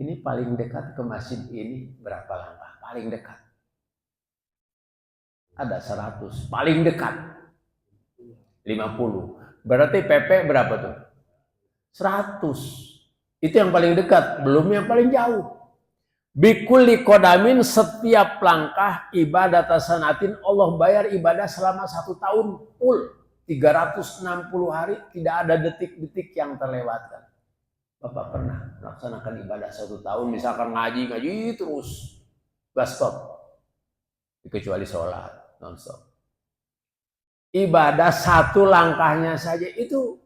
Ini paling dekat ke masjid ini berapa langkah? Paling dekat. Ada 100. Paling dekat 50. Berarti PP berapa tuh? 100. Itu yang paling dekat, belum yang paling jauh. Bikulli kodamin, setiap langkah ibadah tasanatin, Allah bayar ibadah selama 1 tahun full. 360 hari, tidak ada detik-detik yang terlewatkan. Bapak pernah melaksanakan ibadah 1 tahun, misalkan ngaji terus, gak stop, kecuali sholat non-stop. Ibadah 1 langkahnya saja itu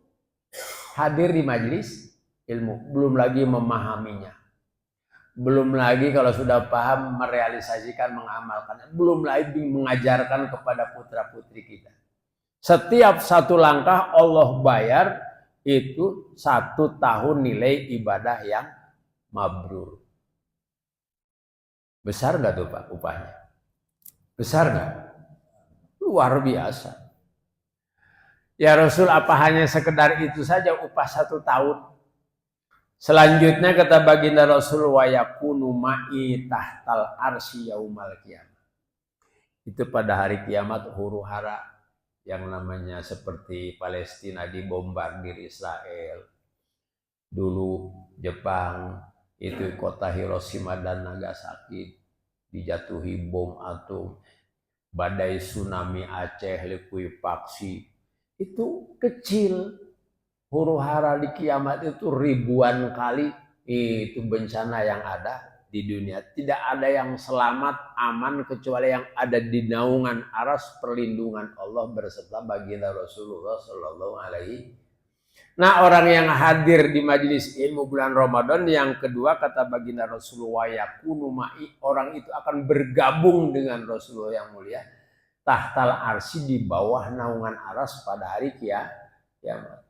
hadir di majelis ilmu, belum lagi memahaminya, belum lagi kalau sudah paham merealisasikan, mengamalkan, belum lagi mengajarkan kepada putra-putri kita. Setiap 1 langkah Allah bayar itu 1 tahun nilai ibadah yang mabrur. Besar nggak tuh Pak upahnya? Besar nggak? Luar biasa. Ya Rasul, apa hanya sekedar itu saja upah 1 tahun? Selanjutnya kata baginda Rasul, wa yakunu ma'i tahtal arsy yaumal qiyamah. Itu pada hari kiamat huru hara yang namanya seperti Palestina dibombardir Israel. Dulu Jepang itu kota Hiroshima dan Nagasaki dijatuhi bom atom. Badai tsunami Aceh, likuifaksi itu kecil. Huru hara di kiamat itu ribuan kali itu bencana yang ada di dunia. Tidak ada yang selamat aman kecuali yang ada di naungan aras perlindungan Allah berserta baginda Rasulullah Sallallahu Alaihi. Nah, orang yang hadir di majelis ilmu bulan Ramadan, yang kedua kata baginda Rasulullah, yakunu ma'i, orang itu akan bergabung dengan Rasulullah yang mulia tahtal arsy, di bawah naungan aras pada hari kiamat.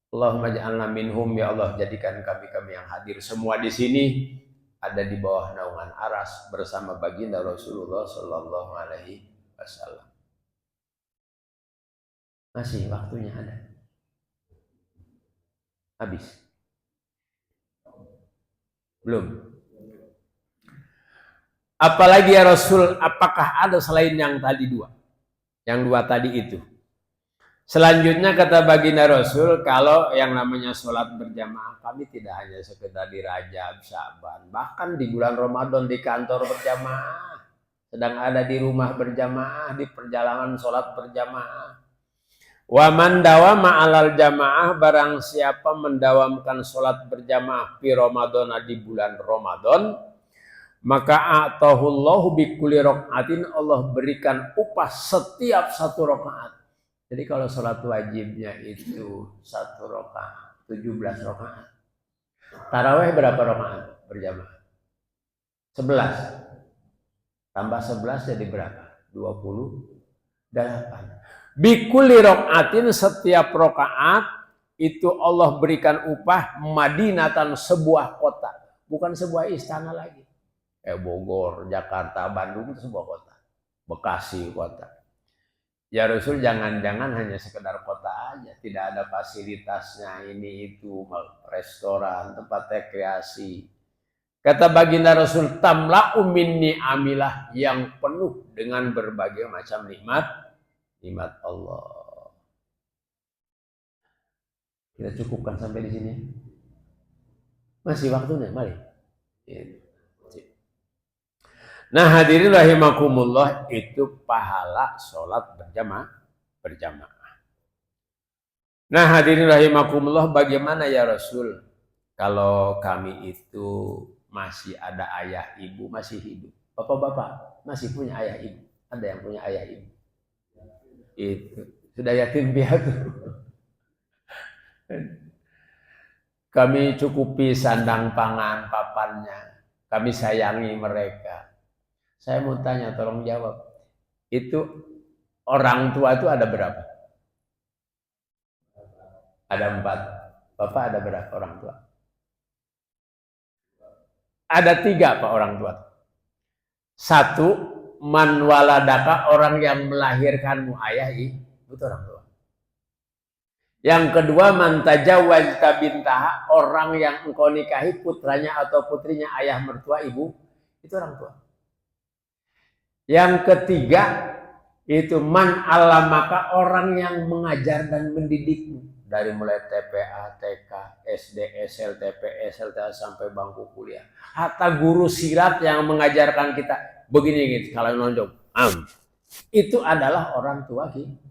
Allahumma ja'alna minhum, ya Allah jadikan kami yang hadir semua di sini ada di bawah naungan aras bersama baginda Rasulullah Sallallahu Alaihi Wasallam. Masih waktunya ada. Habis? Belum. Apalagi ya Rasul, apakah ada selain yang tadi 2? Yang 2 tadi itu. Selanjutnya kata baginda Rasul, kalau yang namanya sholat berjamaah, kami tidak hanya sekedar di Rajab, Sya'ban, bahkan di bulan Ramadan di kantor berjamaah, sedang ada di rumah berjamaah, di perjalanan sholat berjamaah. Wa man dawama alal jamaah, barang siapa mendawamkan sholat berjamaah di Ramadan, di bulan Ramadan, maka atahullahu bikulli raqatin, Allah berikan upah setiap 1 rakaat. Jadi kalau sholat wajibnya itu 1 rakaat, 17 rakaat. Tarawih berapa rakaat berjamaah? 11. Tambah 11 jadi berapa? 28. Bikulli raqatin, setiap rakaat itu Allah berikan upah madinatan, sebuah kota. Bukan sebuah istana lagi. Bogor, Jakarta, Bandung itu sebuah kota. Bekasi kota. Ya Rasul, jangan-jangan hanya sekedar kota aja, tidak ada fasilitasnya ini itu, restoran, tempat rekreasi. Kata baginda Rasul, tamla'u minni amilah, yang penuh dengan berbagai macam nikmat Allah. Kita cukupkan sampai di sini. Masih waktunya, mari. Nah hadirin rahimakumullah, itu pahala sholat berjamaah. Nah hadirin rahimakumullah, bagaimana ya Rasul kalau kami itu masih ada ayah ibu masih hidup? Bapak-bapak masih punya ayah ibu? Ada yang punya ayah ibu? Itu sudah yatim piatu. Kami cukupi sandang pangan papannya. Kami sayangi mereka. Saya mau tanya, tolong jawab. Itu orang tua itu ada berapa? Ada 4. Bapak ada berapa orang tua? Ada 3 Pak orang tua. 1, man waladaka, orang yang melahirkanmu, ayah, itu orang tua. Yang kedua, man tajawwazta bintaha, orang yang engkau nikahi putranya atau putrinya, ayah mertua, ibu, itu orang tua. Yang ketiga, itu man alamaka, orang yang mengajar dan mendidikmu. Dari mulai TPA, TK, SD, SLTP, SLTA sampai bangku kuliah. Hatta guru silat yang mengajarkan kita begini kalau nonjok. Itu adalah orang tua kita.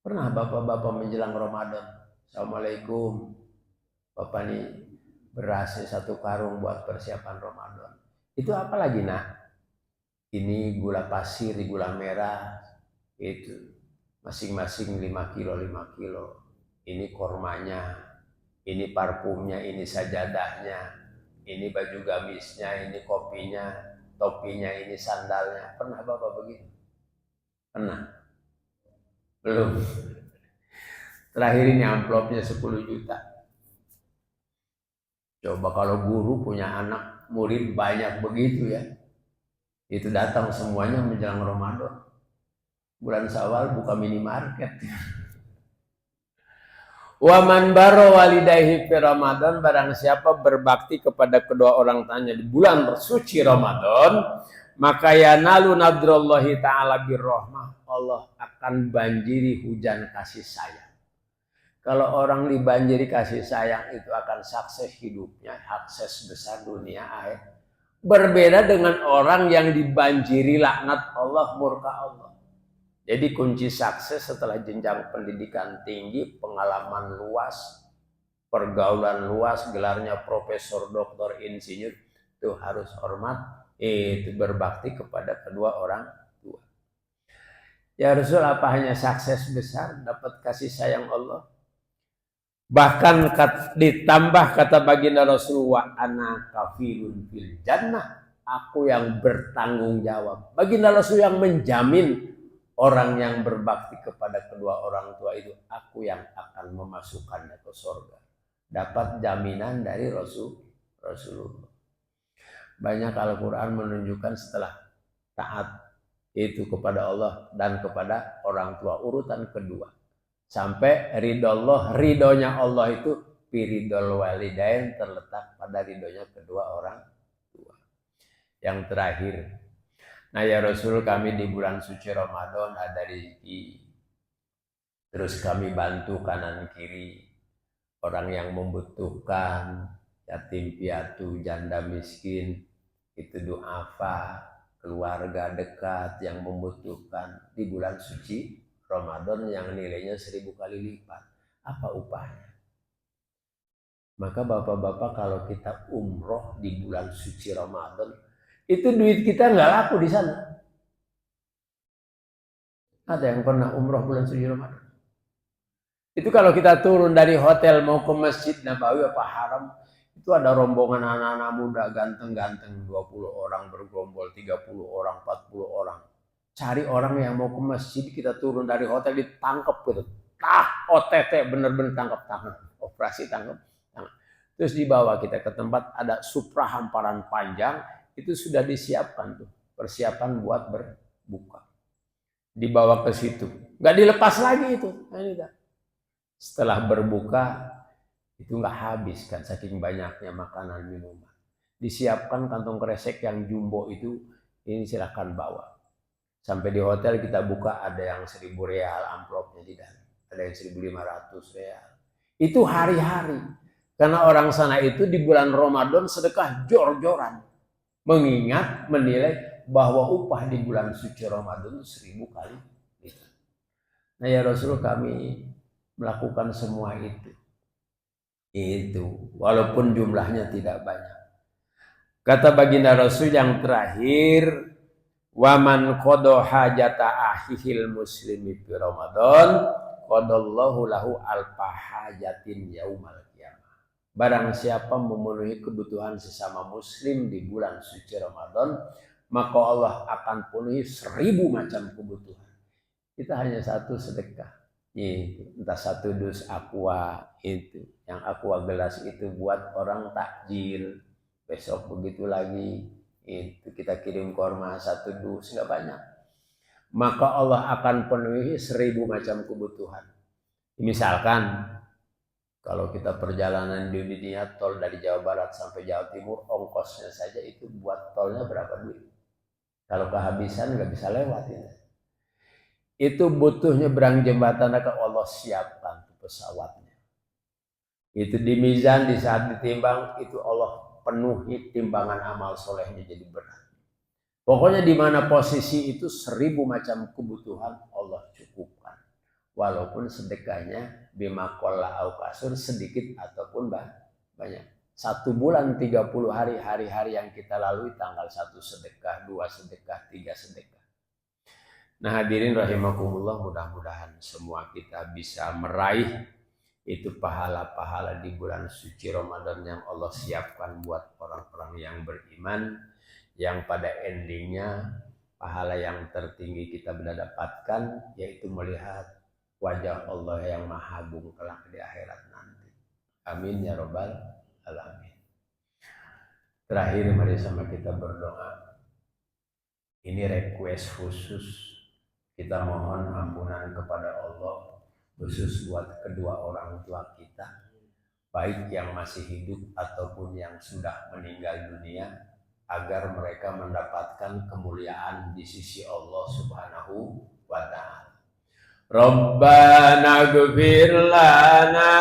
Pernah bapak-bapak menjelang Ramadan, Assalamualaikum, bapak nih beras 1 karung buat persiapan Ramadan. Itu apa lagi nak? Ini gula pasir, gula merah, itu masing-masing 5 kilo, 5 kilo. Ini kormanya, ini parfumnya, ini sajadahnya, ini baju gamisnya, ini kopinya, topinya, ini sandalnya. Pernah bapak begitu? Pernah? Belum. Terakhir ini amplopnya 10 juta. Coba kalau guru punya anak murid banyak begitu ya. Itu datang semuanya menjelang Ramadan. Bulan Syawal buka minimarket. Wa man baro walidayhi fi Ramadan, barang siapa berbakti kepada kedua orang tuanya di bulan bersuci Ramadan, maka yanalu nadrallahi ta'ala birrahmah, Allah akan banjiri hujan kasih sayang. Kalau orang dibanjiri kasih sayang itu akan sukses hidupnya, sukses besar dunia akhirat. Berbeda dengan orang yang dibanjiri laknat Allah, murka Allah. Jadi kunci sukses setelah jenjang pendidikan tinggi, pengalaman luas, pergaulan luas, gelarnya profesor, doktor, insinyur, itu harus hormat, itu berbakti kepada kedua orang tua. Ya Rasul, apa hanya sukses besar, dapat kasih sayang Allah? Bahkan ditambah kata baginda Rasulullah, ana kafilun fil jannah, aku yang bertanggung jawab. Baginda Rasul yang menjamin orang yang berbakti kepada kedua orang tua itu, aku yang akan memasukkannya ke surga. Dapat jaminan dari Rasulullah. Banyak Al-Quran menunjukkan setelah taat itu kepada Allah dan kepada orang tua, urutan kedua. Sampai ridhonya Allah itu piridol walidain, terletak pada ridhonya kedua orang tua. Yang terakhir, nah ya Rasul, kami di bulan suci Ramadan ada rezeki, terus kami bantu kanan kiri orang yang membutuhkan, yatim piatu, janda miskin, itu duafa, keluarga dekat yang membutuhkan di bulan suci Ramadan yang nilainya 1000 kali lipat. Apa upahnya? Maka bapak-bapak, kalau kita umroh di bulan suci Ramadan, itu duit kita nggak laku di sana. Ada yang pernah umroh bulan suci Ramadan? Itu kalau kita turun dari hotel mau ke Masjid Nabawi apa Haram, itu ada rombongan anak-anak muda ganteng-ganteng, 20 orang bergerombol, 30 orang, 40 orang. Cari orang yang mau ke masjid, kita turun dari hotel ditangkap gitu. OTT, bener-bener tangkap tangan, operasi tangkap tangan. Terus dibawa kita ke tempat ada supra hamparan panjang, itu sudah disiapkan tuh, persiapan buat berbuka. Dibawa ke situ, nggak dilepas lagi itu. Setelah berbuka itu nggak habis kan, saking banyaknya makanan minuman. Disiapkan kantong kresek yang jumbo itu, ini silahkan bawa. Sampai di hotel kita buka, ada yang 1000 real amplopnya di dalam, ada yang 1500 real. Itu hari-hari. Karena orang sana itu di bulan Ramadan sedekah jor-joran. Mengingat, menilai bahwa upah di bulan suci Ramadan 1000 kali. Nah ya Rasul, kami melakukan semua itu. Itu walaupun jumlahnya tidak banyak. Kata baginda Rasul yang terakhir, waman qada hajata ahihil muslimi fi Ramadan qadallahu lahu alfa hajatin yaumal qiyamah. Barang siapa memenuhi kebutuhan sesama muslim di bulan suci Ramadan, maka Allah akan penuhi 1000 macam kebutuhan. Kita hanya satu sedekah. Itu, entah satu dus aqua itu. Yang aqua gelas itu buat orang takjil. Besok begitu lagi. Itu kita kirim korma satu dus, nggak banyak. Maka Allah akan penuhi 1000 macam kebutuhan. Misalkan kalau kita perjalanan di dunia tol dari Jawa Barat sampai Jawa Timur, ongkosnya saja itu buat tolnya berapa duit? Kalau kehabisan nggak bisa lewat ini. Itu butuhnya berang jembatan ke Allah siapkan pesawatnya. Itu di mizan di saat ditimbang itu Allah penuhi timbangan amal solehnya jadi berat. Pokoknya di mana posisi itu 1000 macam kebutuhan Allah cukupkan. Walaupun sedekahnya bima qalla au kasur sedikit ataupun banyak. 1 bulan 30 hari, hari-hari yang kita lalui tanggal 1 sedekah, 2 sedekah, 3 sedekah. Nah hadirin rahimakumullah, mudah-mudahan semua kita bisa meraih itu pahala-pahala di bulan suci Ramadan yang Allah siapkan buat orang-orang yang beriman, yang pada endingnya pahala yang tertinggi kita mendapatkan yaitu melihat wajah Allah yang maha agung kelak di akhirat nanti. Amin ya robbal alamin. Terakhir mari sama kita berdoa. Ini request khusus, kita mohon ampunan kepada Allah khusus buat kedua orang tua kita, baik yang masih hidup ataupun yang sudah meninggal dunia, agar mereka mendapatkan kemuliaan di sisi Allah Subhanahu wa ta'ala. Rabbana ighfir lana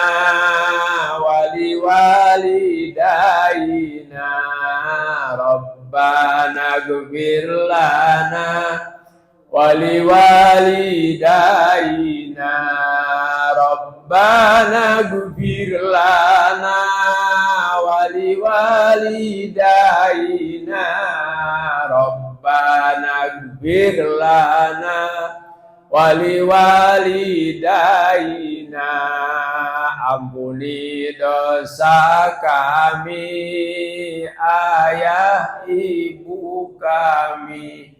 wa liwalidayna, Rabbana ighfir lana wa liwalidayna, Rabbana ighfir lana wa liwalidayna, Rabbana ighfir lana wali walidaina, ampuni dosa kami, ayah ibu kami,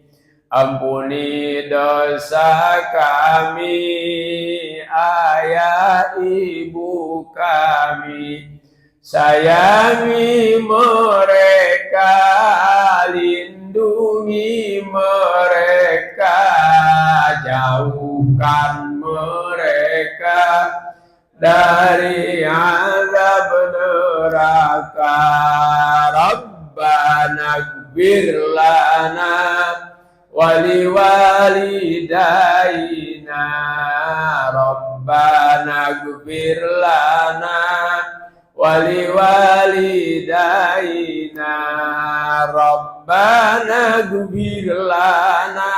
ampuni dosa kami, ayah ibu kami, sayangi mereka, lindungi mereka, jauhkan mereka dari azab neraka. Rabbana ighfir lana wa liwalidayna, Rabbana ighfir lana wa liwalidayna, Rabbana ighfir lana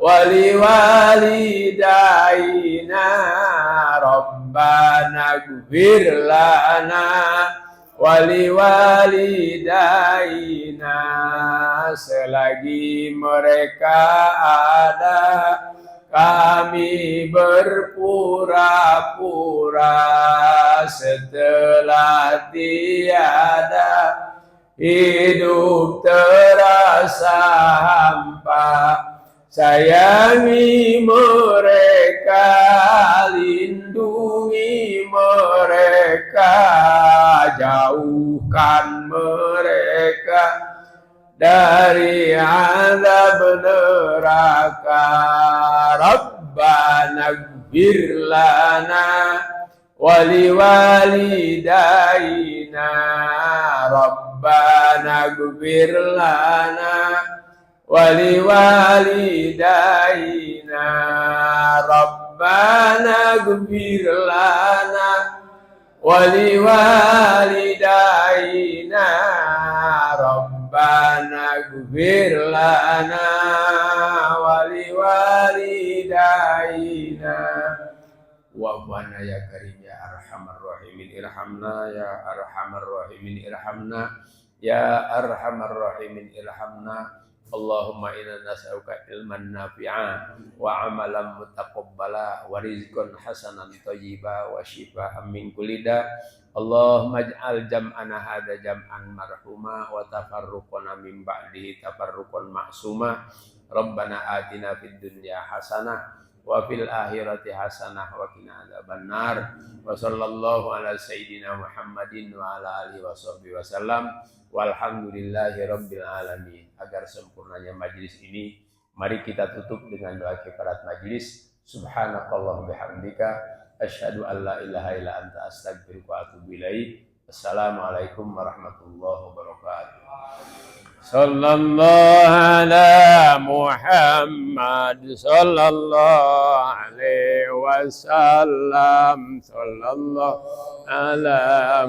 wali walidaina, Rabbana ighfir lana wali walidaina, selagi mereka ada kami berpura-pura, setelah tiada hidup terasa hampa, sayangi mereka, lindungi mereka, jauhkan mereka dari azab neraka. Rabbana ighfir lana wa liwalidayna, Rabbana ighfir lana wali walidaina, Rabbana ighfir lana wali walidaina, Rabbana ighfir lana wali walidaina. Wa'fana ya karim ya arhamar rahimin irhamna, ya arhamar rahimin irhamna, ya arhamar rahimin irhamna, Allahumma inna nas'aluka ilman nafi'a wa amalan mutaqabbala wa rizqan hasanan thayyiba wa shifaa'an min kulli da. Allahumma ij'al jam'ana hadza jam'an marhuma wa tafarruqana min ba'dihi tafarruqan ma'suma. Rabbana atina fid dunya hasanah wa fil akhirati hasanah wa qina adzabannar. Wa sallallahu ala sayyidina Muhammadin wa ala alihi wa sahbihi wasallam. Walhamdulillahi rabbil alamin. Agar sempurnanya majlis ini, mari kita tutup dengan doa kifarat majlis. Subhanakallahumma bihamdika asyhadu an la ilaha illa anta astaghfiruka wa atubu ilaik. Assalamualaikum warahmatullahi wabarakatuh. Sallallahu ala Muhammad sallallahu alaihi wasallam. Sallallahu ala